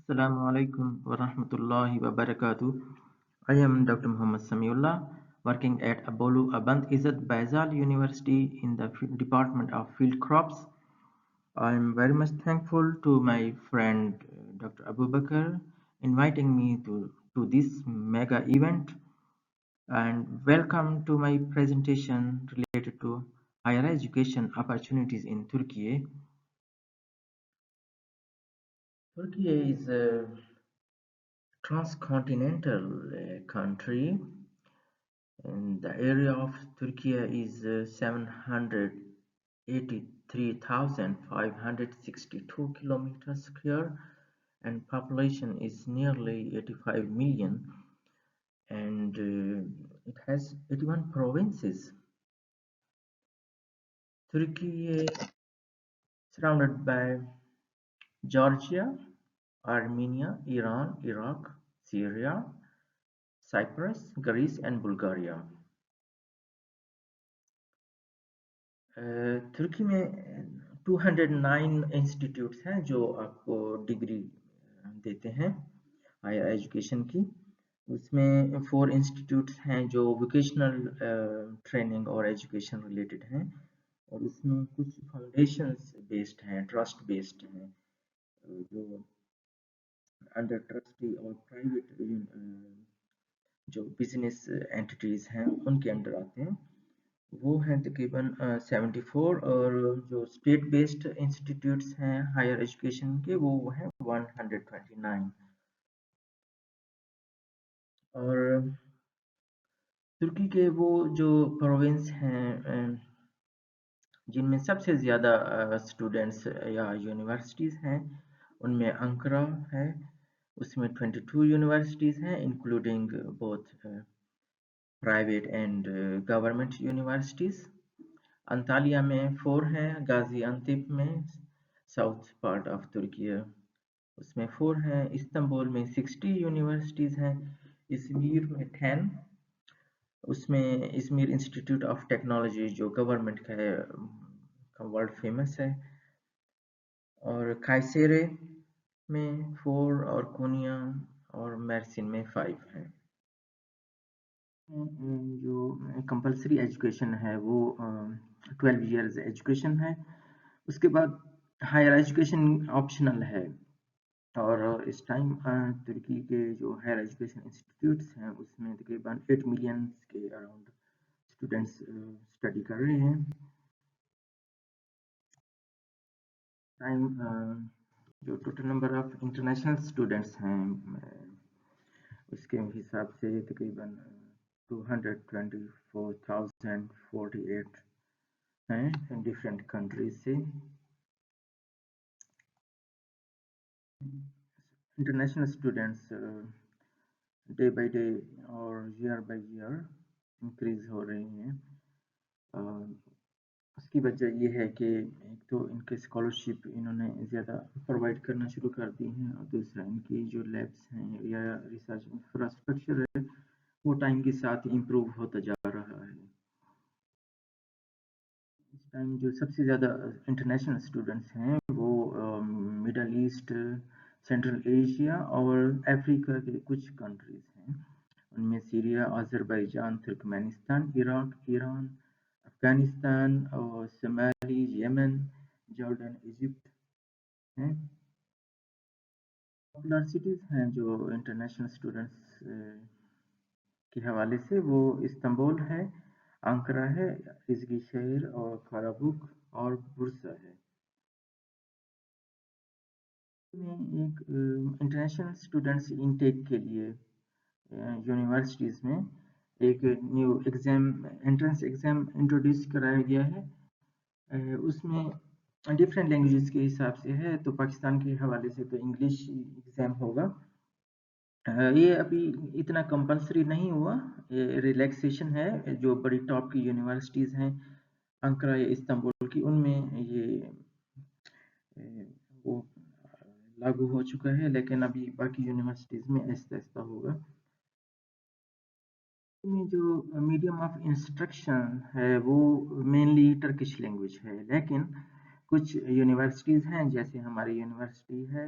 Assalamu alaikum wa rahmatullahi wa barakatuh. I am Dr. Muhammad Samiullah, working at Abolu Aband Izzat Baisal University in the Department of Field Crops. I am very much thankful to my friend Dr. Abu Bakr inviting me to this mega event, and welcome to my presentation related to higher education opportunities in Turkey. Turkey is a transcontinental country, and the area of Turkey is 783,562 kilometers square, and population is nearly 85 million, and it has 81 provinces. Turkey is surrounded by Georgia, Armenia, Iran, Iraq, Syria, Cyprus, Greece and Bulgaria. ترکی میں 209 institutes ہیں جو آپ کو degree دیتے ہیں higher education کی. اس میں 4 institutes ہیں جو ووکیشنل ٹریننگ اور ایجوکیشن ریلیٹڈ ہیں, اور اس میں کچھ فاؤنڈیشنز بیسڈ ہیں, ٹرسٹ بیسڈ ہیں, جو انڈر ٹرسٹی اور پرائیویٹ جو بزنس اینٹیٹیز ہیں ان کے انڈر آتے ہیں. وہ ہیں تقریباً 74, اور جو اسٹیٹ بیسڈ انسٹیٹیوٹس ہیں ہائر ایجوکیشن کے وہ ہیں 129. اور ترکی کے وہ جو پروونس ہیں جن میں سب سے زیادہ اسٹوڈنٹس یا یونیورسٹیز ہیں ان میں انقرہ ہے, اس میں 22 یونیورسٹیز ہیں including both private and government universities. Antalya میں 4 ہیں, غازی انتب میں ساؤتھ پارٹ آف ترکی اس میں 4 ہیں, استنبول میں 60 یونیورسٹیز ہیں, ازمیر میں 10, اس میں ازمیر انسٹیٹیوٹ آف ٹیکنالوجی جو گورنمنٹ کا ہے ورلڈ فیمس ہے, اور کائسیرے میں 4 اور کونیا اور میرسن میں 5 ہیں. جو کمپلسری ایجوکیشن ہے وہ 12 ایئرز ایجوکیشن ہے, اس کے بعد ہائر ایجوکیشن آپشنل ہے, اور اس ٹائم ترکی کے جو ہائر ایجوکیشن انسٹیٹیوٹس ہیں اس میں تقریباً 8 ملین کے اراؤنڈ اسٹوڈنٹس اسٹڈی کر رہے ہیں. ٹائم جو total number of international students ہیں اس کے حساب سے تقریباً 224,048 ہیں ڈفرینٹ کنٹریز سے. International students day by day اور ایئر بائی ایئر انکریز ہو رہی ہیں. اس کی وجہ یہ ہے کہ ایک تو ان کے اسکالرشپ انہوں نے زیادہ پرووائڈ کرنا شروع کر دی ہیں, اور دوسرا ان کی جو لیبس ہیں یا ریسرچ انفراسٹرکچر ہے وہ ٹائم کے ساتھ امپروو ہوتا جا رہا ہے. اس ٹائم جو سب سے زیادہ انٹرنیشنل اسٹوڈنٹس ہیں وہ مڈل ایسٹ, سینٹرل ایشیا اور افریقہ کے کچھ کنٹریز ہیں. ان میں سیریا, آذربائیجان, ترکمانستان, عراق, ایران, افغانستان اور صومالی, یمن, جارڈن, ایجپٹ ہیں. پاپولر سٹیز ہیں جو انٹرنیشنل اسٹوڈنٹس کے حوالے سے وہ استنبول ہے, انقرہ ہے, ازگی شہر اور کارابوک اور برسا ہے. ایک انٹرنیشنل اسٹوڈنٹس انٹیک کے لیے یونیورسٹیز میں ایک new exam, entrance exam introduce کرایا گیا ہے. اس میں ڈفرینٹ لینگویجز کے حساب سے ہے, تو پاکستان کے حوالے سے تو انگلش ایگزام ہوگا. یہ ابھی اتنا کمپلسری نہیں ہوا, یہ ریلیکسیشن ہے. جو بڑی ٹاپ کی یونیورسٹیز ہیں انقرہ یا استنبول کی, ان میں یہ وہ لاگو ہو چکا ہے, لیکن ابھی باقی یونیورسٹیز میں آہستہ آہستہ ہوگا. جو میڈیم آف انسٹرکشن ہے وہ مینلی ٹرکش لینگویج ہے, لیکن کچھ یونیورسٹیز ہیں جیسے ہماری یونیورسٹی ہے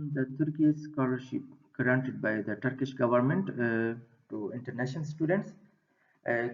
The Turkish scholarship granted by the Turkish government to international students.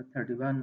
31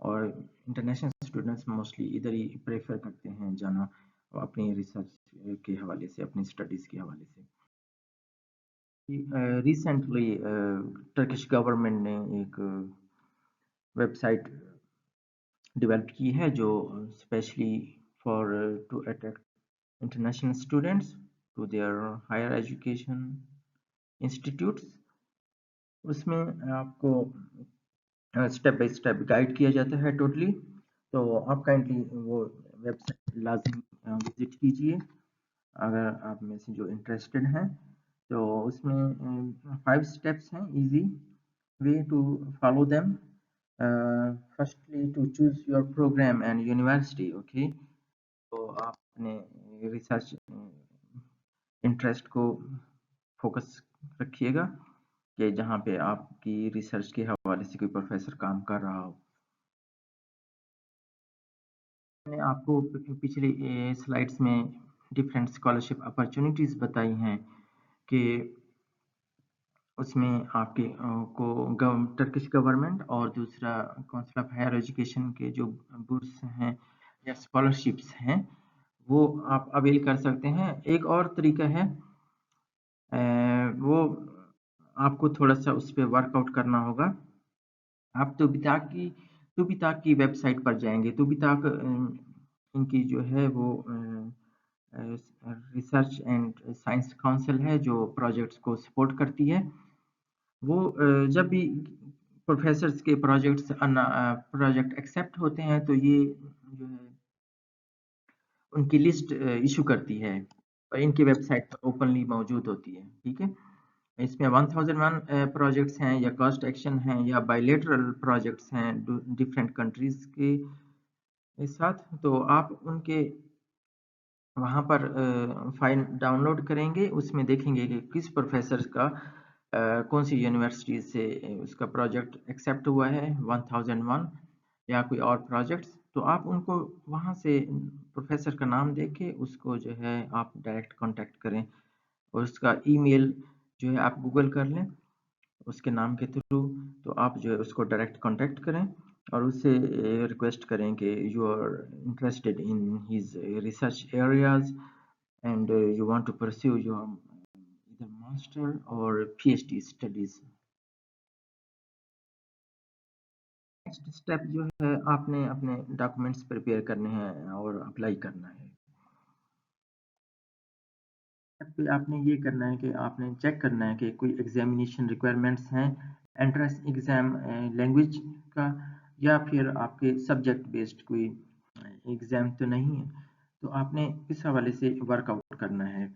اور انٹرنیشنل اسٹوڈنٹس موسٹلی ادھر ہی پریفر کرتے ہیں جانا اپنی ریسرچ کے حوالے سے، اپنی اسٹڈیز کے حوالے سے. ریسنٹلی ٹرکش گورنمنٹ نے ایک ویب سائٹ ڈیولپ کی ہے جو especially for to attract international students to their higher education institutes. اس میں آپ کو اسٹیپ بائی اسٹیپ گائیڈ کیا جاتا ہے ٹوٹلی. تو آپ کائنڈلی وہ ویب سائٹ لازمی وزٹ کیجیے اگر آپ میں سے جو انٹرسٹڈ ہیں. تو اس میں 5 اسٹیپس ہیں easy way to follow them. Firstly to choose your program and university. Okay, تو آپ اپنے ریسرچ انٹرسٹ کو فوکس رکھیے گا کہ جہاں پہ آپ کی ریسرچ کے حوالے سے کوئی پروفیسر کام کر رہا ہو. میں نے آپ کو پچھلی سلائڈس میں ڈفرینٹ اسکالرشپ اپرچونیٹیز بتائی ہیں کہ اس میں آپ کے کو ٹرکش گورنمنٹ اور دوسرا کونسل آف ہائر ایجوکیشن کے جو بورس ہیں یا اسکالرشپس ہیں وہ آپ اویل کر سکتے ہیں. ایک اور طریقہ ہے وہ آپ کو تھوڑا سا اس پہ ورک آؤٹ کرنا ہوگا. آپ توبیتاک کی ویب سائٹ پر جائیں گے. توبیتاک ان کی جو ہے وہ ریسرچ اینڈ سائنس کونسل ہے جو پروجیکٹس کو سپورٹ کرتی ہے. وہ جب بھی پروفیسرز کے پروجیکٹ ایکسیپٹ ہوتے ہیں تو یہ جو ہے ان کی لسٹ ایشو کرتی ہے اور ان کی ویب سائٹ پر اوپنلی موجود ہوتی ہے. ٹھیک ہے، اس میں 1001 پروجیکٹس ہیں یا کاسٹ ایکشن ہیں یا بائیلیٹرل پروجیکٹس ہیں ڈفرینٹ کنٹریز کے ساتھ. تو آپ ان کے وہاں پر فائل ڈاؤن لوڈ کریں گے. اس میں دیکھیں گے کہ کس پروفیسر کا کون سی یونیورسٹی سے اس کا پروجیکٹ ایکسیپٹ ہوا ہے 1001 یا کوئی اور پروجیکٹس. تو آپ ان کو وہاں سے پروفیسر کا نام دیکھ کے اس کو جو ہے آپ ڈائریکٹ کانٹیکٹ کریں اور اس کا ای میل جو ہے آپ گوگل کر لیں اس کے نام کے تھرو. تو آپ جو ہے اس کو ڈائریکٹ کانٹیکٹ کریں اور اس سے ریکویسٹ کریں کہ you are interested in his research areas and you want to pursue your master اور P H D studies. Next step جو ہے آپ نے اپنے ڈاکومنٹس پریپیئر کرنے ہیں اور اپلائی کرنا ہے. آپ نے یہ کرنا ہے کہ آپ نے چیک کرنا ہے کہ کوئی ایگزامینیشن ریکوائرمنٹس ہیں انٹرنس ایگزام لینگویج کا یا پھر آپ کے سبجیکٹ بیسڈ کوئی ایگزام تو نہیں ہے. تو آپ نے اس حوالے سے ورک آؤٹ کرنا ہے.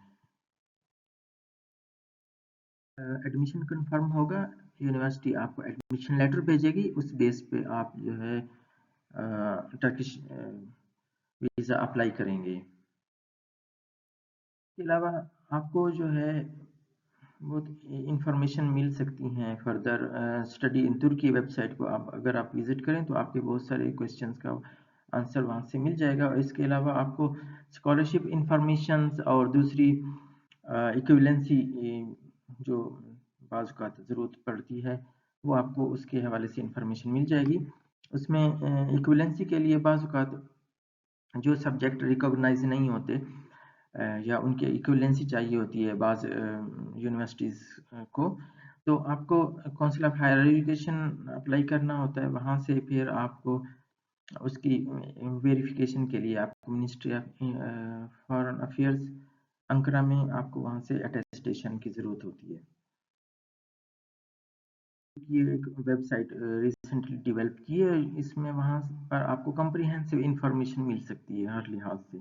ایڈمیشن کنفرم ہوگا، یونیورسٹی آپ کو ایڈمیشن لیٹر بھیجے گی. اس بیس پہ آپ جو ہے ٹرکش ویزا اپلائی کریں گے. اس کے علاوہ آپ کو جو ہے بہت انفارمیشن مل سکتی ہیں فردر اسٹڈی ان ترکی ویب سائٹ کو اگر آپ وزٹ کریں تو آپ کے بہت سارے کویسچنس کا آنسر وہاں سے مل جائے گا. اور اس کے علاوہ آپ کو اسکالرشپ انفارمیشنز اور دوسری ایکویلنسی جو بعض اوقات ضرورت پڑتی ہے وہ آپ کو اس کے حوالے سے انفارمیشن مل جائے گی. اس میں ایکویلنسی کے لیے بعض اوقات جو سبجیکٹ ریکوگنائز نہیں ہوتے یا ان کی ایکویلنسی چاہیے ہوتی ہے بعض یونیورسٹیز کو، تو آپ کو council of higher education apply کرنا ہوتا ہے. وہاں سے پھر آپ کو اس کی ویریفیکیشن کے لیے آپ کو منسٹری آف فارن افیئرز انکرا میں آپ کو وہاں سے اٹیسٹیشن کی ضرورت ہوتی ہے. یہ ایک ویب سائٹ ریسنٹلی ڈیولپ کی ہے. اس میں وہاں پر آپ کو کمپریہنسو انفارمیشن مل سکتی ہے ہر لحاظ سے.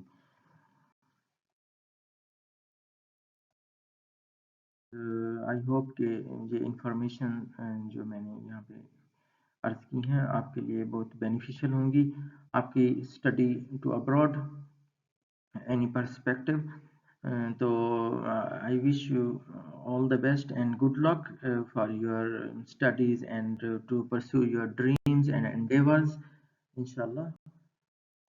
آئی ہوپ کہ یہ انفارمیشن جو میں نے یہاں پہ عرض کی ہیں آپ کے لیے بہت بینیفیشل ہوں گی. آپ کی study to abroad any perspective. تو I wish you all the best and good luck for your studies and to pursue your dreams and endeavors, inshallah.